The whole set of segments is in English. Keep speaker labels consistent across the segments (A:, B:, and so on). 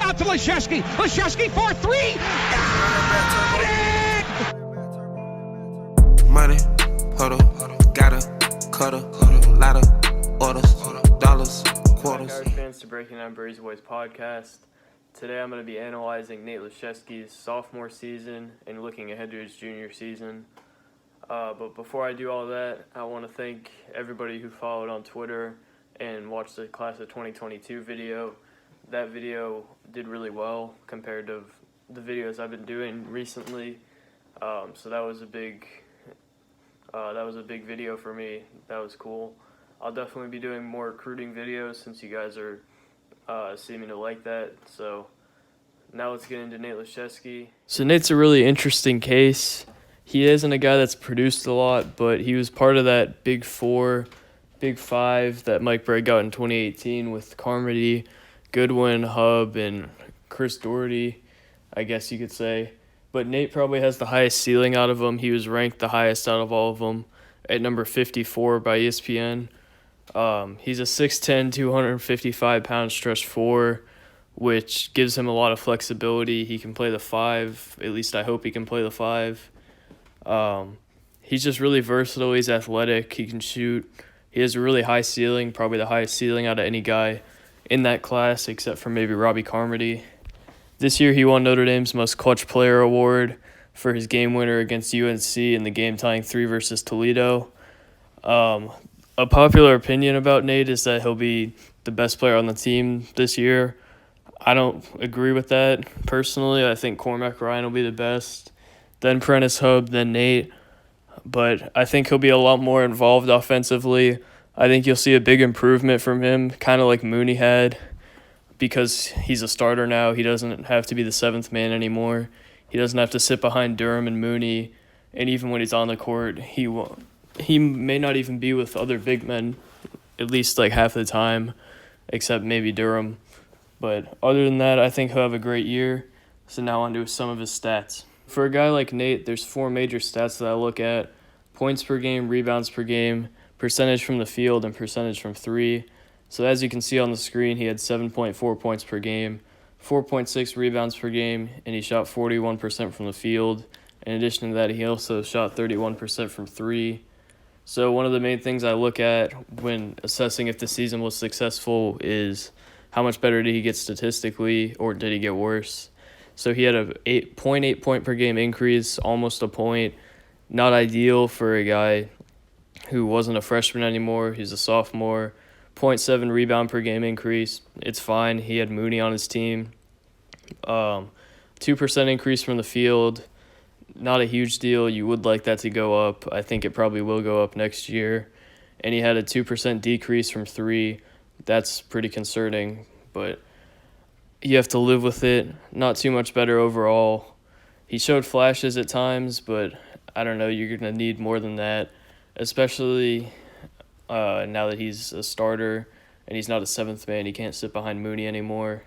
A: out to Laszewski. Laszewski for three. Got it!
B: Money, huddle, gotta, cuddle, lot of orders, dollars, quarters.
C: Irish fans to Breaking Down Braves Boys podcast. Today I'm going to be analyzing Nate Laszewskis' sophomore season and looking ahead to his junior season. But before I do all that, I want to thank everybody who followed on Twitter and watched the Class of 2022 video. That video did really well compared to the videos I've been doing recently. So that was a big video for me. That was cool. I'll definitely be doing more recruiting videos since you guys are seeming to like that. So now let's get into Nate Laszewski. So Nate's a really interesting case. He isn't a guy that's produced a lot, but he was part of that Big Four, Big Five that Mike Brey got in 2018 with Carmody, Goodwin, Hub, and Chris Doherty, I guess you could say. But Nate probably has the highest ceiling out of them. He was ranked the highest out of all of them at number 54 by ESPN. He's a 6'10", 255-pound stretch four, which gives him a lot of flexibility. He can play the five. At least I hope he can play the five. He's just really versatile. He's athletic. He can shoot. He has a really high ceiling, probably the highest ceiling out of any guy in that class except for maybe Robbie Carmody. This year he won Notre Dame's Most Clutch Player Award for his game winner against UNC in the game-tying 3 versus Toledo. A popular opinion about Nate is that he'll be the best player on the team this year. I don't agree with that personally. I think Cormac Ryan will be the best, then Prentice Hub, then Nate. But I think he'll be a lot more involved offensively. I think you'll see a big improvement from him, kind of like Mooney had, because he's a starter now. He doesn't have to be the seventh man anymore. He doesn't have to sit behind Durham and Mooney. And even when he's on the court, he may not even be with other big men, at least like half the time, except maybe Durham. But other than that, I think he'll have a great year. So now on to some of his stats. For a guy like Nate, there's 4 major stats that I look at: points per game, rebounds per game, percentage from the field, and percentage from three. So as you can see on the screen, he had 7.4 points per game, 4.6 rebounds per game, and he shot 41% from the field. In addition to that, he also shot 31% from three. So one of the main things I look at when assessing if the season was successful is how much better did he get statistically, or did he get worse? So he had a 8.8 point per game increase, almost a point. Not ideal for a guy who wasn't a freshman anymore. He's a sophomore. 0.7 rebound per game increase. It's fine. He had Mooney on his team. 2% increase from the field. Not a huge deal. You would like that to go up. I think it probably will go up next year. And he had a 2% decrease from three. That's pretty concerning, but you have to live with it. Not too much better overall. He showed flashes at times, but I don't know. You're going to need more than that, especially now that he's a starter and he's not a seventh man. He can't sit behind Mooney anymore.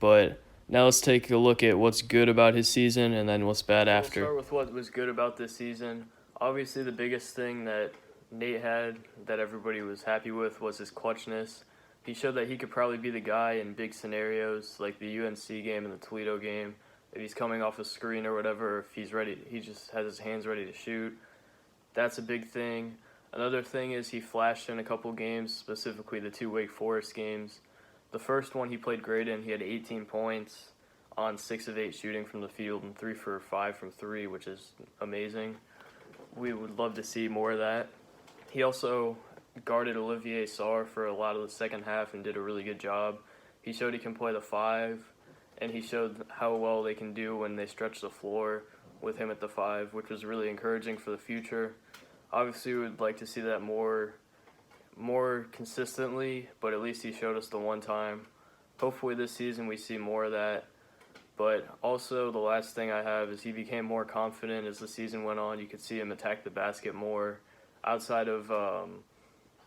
C: But now let's take a look at what's good about his season and then what's bad after. We'll start with what was good about this season. Obviously, the biggest thing that Nate had that everybody was happy with was his clutchness. He showed that he could probably be the guy in big scenarios like the UNC game and the Toledo game. If he's coming off a screen or whatever, if he's ready, he just has his hands ready to shoot. That's a big thing. Another thing is he flashed in a couple games, specifically the 2 Wake Forest games. The first one he played great in. He had 18 points on 6 of 8 shooting from the field and 3 for 5 from 3, which is amazing. We would love to see more of that. He also guarded Olivier Sarr for a lot of the second half and did a really good job. He showed he can play the 5, and he showed how well they can do when they stretch the floor with him at the 5, which was really encouraging for the future. Obviously, we would like to see that more consistently, but at least he showed us the one time. Hopefully this season we see more of that. But also the last thing I have is he became more confident as the season went on. You could see him attack the basket more outside of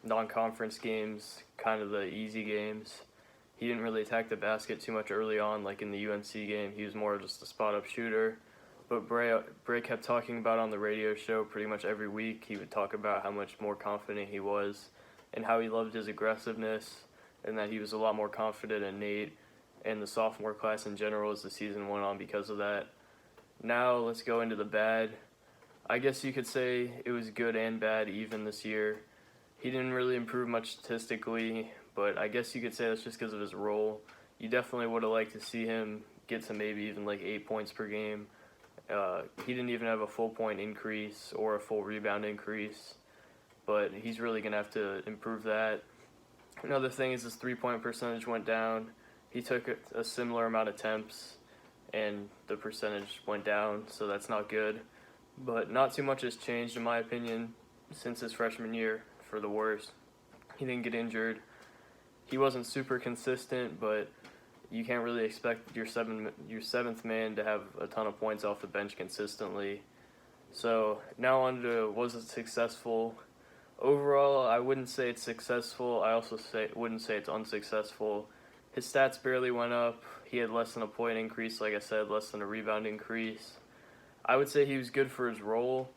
C: non-conference games, kind of the easy games. He didn't really attack the basket too much early on, like in the UNC game. He was more just a spot-up shooter. But Brey kept talking about on the radio show pretty much every week. He would talk about how much more confident he was and how he loved his aggressiveness and that he was a lot more confident in Nate and the sophomore class in general as the season went on because of that. Now let's go into the bad. I guess you could say it was good and bad even this year. He didn't really improve much statistically, but I guess you could say that's just because of his role. You definitely would have liked to see him get to maybe even like 8 points per game. He didn't even have a full point increase or a full rebound increase, but he's really going to have to improve that. Another thing is his three-point percentage went down. He took a similar amount of attempts, and the percentage went down, so that's not good. But not too much has changed, in my opinion, since his freshman year, for the worse. He didn't get injured. He wasn't super consistent, but you can't really expect your seventh man to have a ton of points off the bench consistently. So now on to, was it successful? Overall, I wouldn't say it's successful. I also wouldn't say it's unsuccessful. His stats barely went up. He had less than a point increase, like I said, less than a rebound increase. I would say he was good for his role.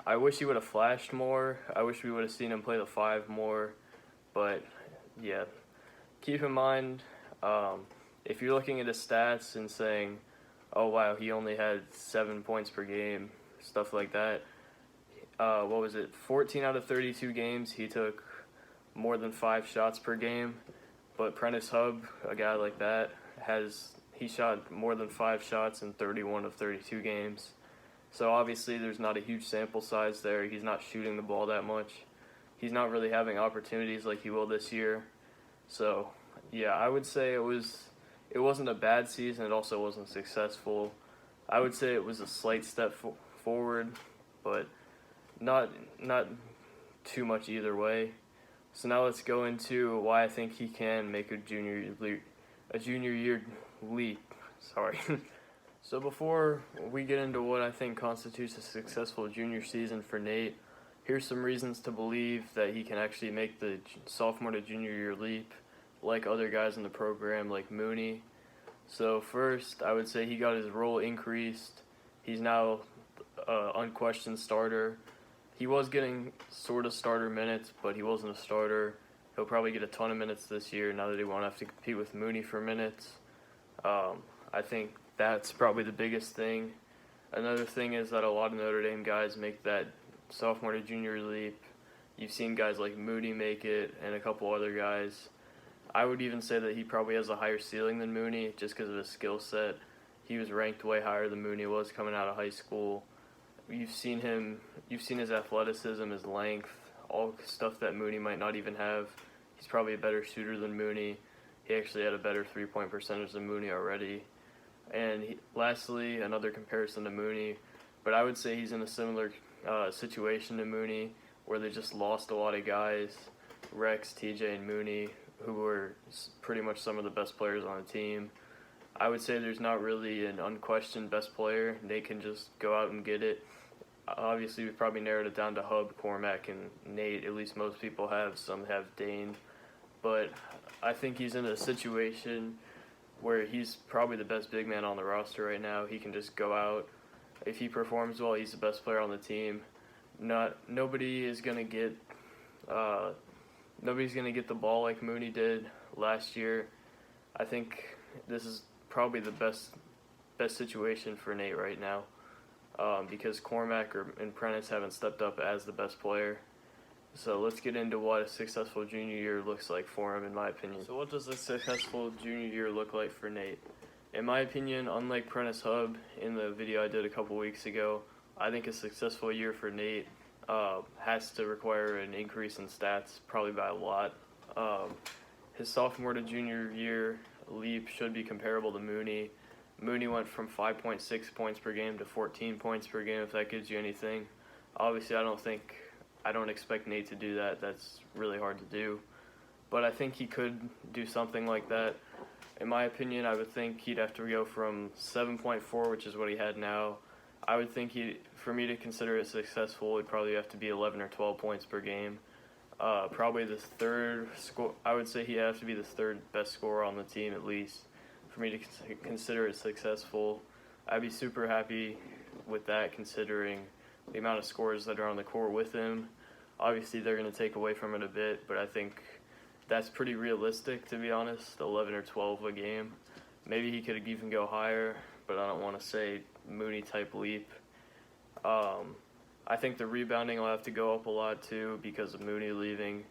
C: I wish he would have flashed more. I wish we would have seen him play the 5 more. But, yeah. Keep in mind, if you're looking at his stats and saying, oh, wow, he only had 7 points per game, stuff like that, 14 out of 32 games, he took more than 5 shots per game. But Prentice Hub, a guy like that, he shot more than 5 shots in 31 of 32 games. So obviously there's not a huge sample size there. He's not shooting the ball that much. He's not really having opportunities like he will this year. So, yeah, I would say it wasn't a bad season. It also wasn't successful. I would say it was a slight step forward, but not too much either way. So now let's go into why I think he can make a junior year leap. Sorry. So before we get into what I think constitutes a successful junior season for Nate, here's some reasons to believe that he can actually make the sophomore to junior year leap like other guys in the program, like Mooney. So first, I would say he got his role increased. He's now an unquestioned starter. He was getting sort of starter minutes, but he wasn't a starter. He'll probably get a ton of minutes this year now that he won't have to compete with Mooney for minutes. I think that's probably the biggest thing. Another thing is that a lot of Notre Dame guys make that sophomore to junior leap. You've seen guys like Mooney make it and a couple other guys. I would even say that he probably has a higher ceiling than Mooney just because of his skill set. He was ranked way higher than Mooney was coming out of high school. You've seen his athleticism, his length, all stuff that Mooney might not even have. He's probably a better shooter than Mooney. He actually had a better three-point percentage than Mooney already. And lastly, another comparison to Mooney, but I would say he's in a similar situation to Mooney, where they just lost a lot of guys, Rex, TJ, and Mooney, who were pretty much some of the best players on the team. I would say there's not really an unquestioned best player. They can just go out and get it. Obviously, we've probably narrowed it down to Hub, Cormac, and Nate. At least most people have. Some have Dane. But I think he's in a situation where he's probably the best big man on the roster right now. He can just go out. If he performs well, he's the best player on the team. Nobody's gonna get the ball like Mooney did last year. I think this is probably the best situation for Nate right now, because Cormac and Prentice haven't stepped up as the best player. So let's get into what a successful junior year looks like for him, in my opinion. So what does a successful junior year look like for Nate? In my opinion, unlike Prentice Hub in the video I did a couple weeks ago, I think a successful year for Nate has to require an increase in stats, probably by a lot. His sophomore to junior year leap should be comparable to Mooney. Mooney went from 5.6 points per game to 14 points per game, if that gives you anything. Obviously, I don't expect Nate to do that. That's really hard to do. But I think he could do something like that. In my opinion, I would think he'd have to go from 7.4, which is what he had now. I would think for me to consider it successful, it'd probably have to be 11 or 12 points per game. Probably the third score. I would say he'd have to be the third best scorer on the team at least for me to consider it successful. I'd be super happy with that, considering the amount of scores that are on the court with him. Obviously, they're going to take away from it a bit, but I think that's pretty realistic, to be honest, 11 or 12 a game. Maybe he could even go higher, but I don't want to say Mooney type leap. I think the rebounding will have to go up a lot too because of Mooney leaving.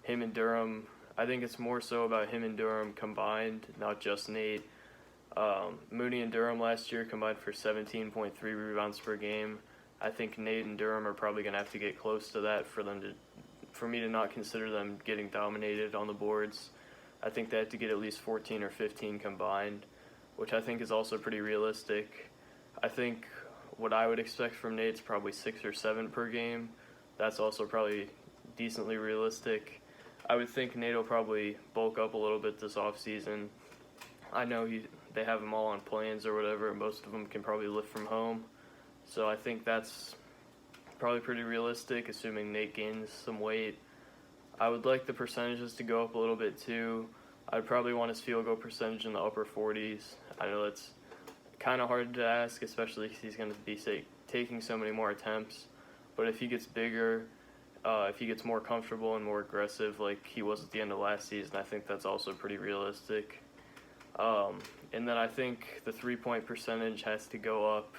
C: Him and Durham, I think it's more so about him and Durham combined, not just Nate. Mooney and Durham last year combined for 17.3 rebounds per game. I think Nate and Durham are probably going to have to get close to that for me to not consider them getting dominated on the boards. I think they have to get at least 14 or 15 combined, which I think is also pretty realistic. I think what I would expect from Nate's probably 6 or 7 per game. That's also probably decently realistic. I would think Nate will probably bulk up a little bit this offseason. I know they have them all on planes or whatever, and most of them can probably lift from home. So I think that's probably pretty realistic, assuming Nate gains some weight. I would like the percentages to go up a little bit too. I'd probably want his field goal percentage in the upper 40s. I know that's kind of hard to ask, especially because he's going to be taking so many more attempts. But if he gets bigger, if he gets more comfortable and more aggressive like he was at the end of last season, I think that's also pretty realistic. And then I think the three-point percentage has to go up,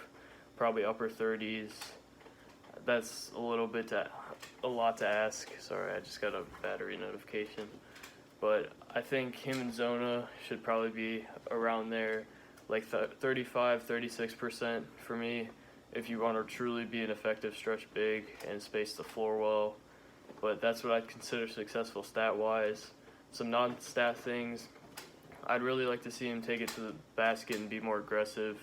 C: probably upper 30s. That's a lot to ask. Sorry, I just got a battery notification. But I think him and Zona should probably be around there, like 35, 36% for me, if you want to truly be an effective stretch big and space the floor well. But that's what I'd consider successful stat-wise. Some non-stat things, I'd really like to see him take it to the basket and be more aggressive.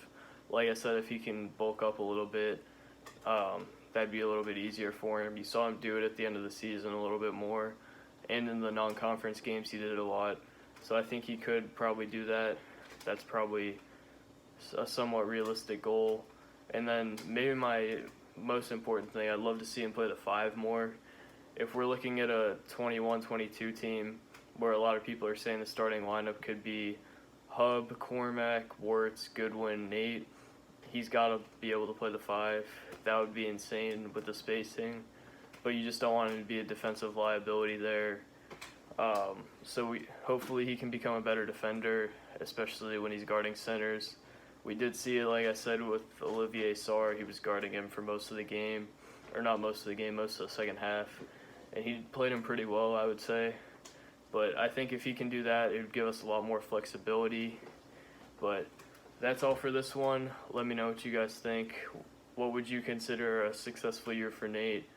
C: Like I said, if he can bulk up a little bit, that'd be a little bit easier for him. You saw him do it at the end of the season a little bit more, and in the non-conference games he did it a lot. So I think he could probably do that. That's probably a somewhat realistic goal. And then maybe my most important thing, I'd love to see him play the 5 more. If we're looking at a 21-22 team where a lot of people are saying the starting lineup could be Hub, Cormac, Wirtz, Goodwin, Nate, he's got to be able to play the 5. That would be insane with the spacing, but you just don't want him to be a defensive liability there. So hopefully he can become a better defender, especially when he's guarding centers. We did see it, like I said, with Olivier Sarr. He was guarding him for most of the game, or not most of the game, most of the second half, and he played him pretty well, I would say. But I think if he can do that, it would give us a lot more flexibility. But that's all for this one. Let me know what you guys think. What would you consider a successful year for Nate?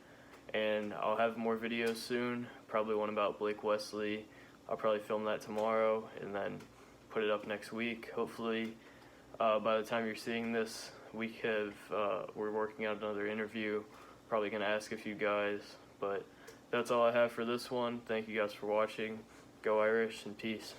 C: And I'll have more videos soon, probably one about Blake Wesley. I'll probably film that tomorrow and then put it up next week. Hopefully, by the time you're seeing this, we're working out another interview. Probably going to ask a few guys, but that's all I have for this one. Thank you guys for watching. Go Irish and peace.